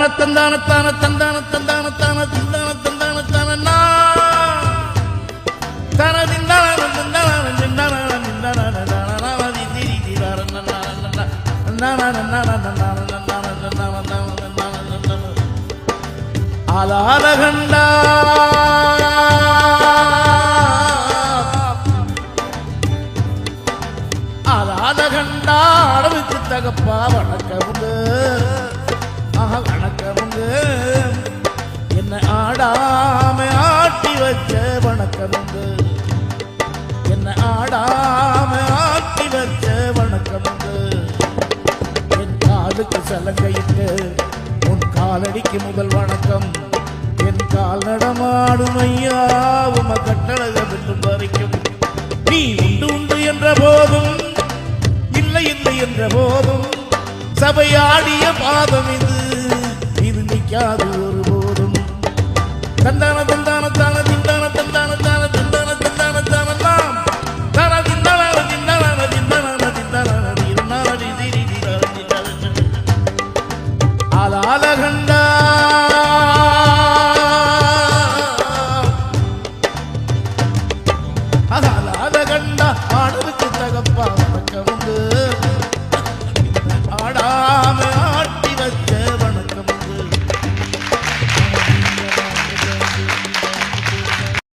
தந்தான தான தந்தான தந்தான தான தந்தான தந்தான தான தான திந்தான தந்தான திந்தான திந்தான ஆலாலகண்டா ஆலாலகண்டா அடவுக்கு தகப்பா வணக்கமுங்க வணக்கமுங்க என்ன ஆடாம ஆட்டி வச்ச வணக்கமுங்க என்ன ஆடாம ஆட்டி வச்ச வணக்கமுங்க என் காலுக்கு சலங்கையிட்டு உன் காலடிக்கு முதல் வணக்கம் என் கால் நடமாடும் ஐயா உம கட்டழக வெல்லும் வரைக்கும் நீ உண்டு உண்டு என்ற போதும் இல்லை இல்லை என்ற போதும் சபையாடிய பாதம் இது நிற்காது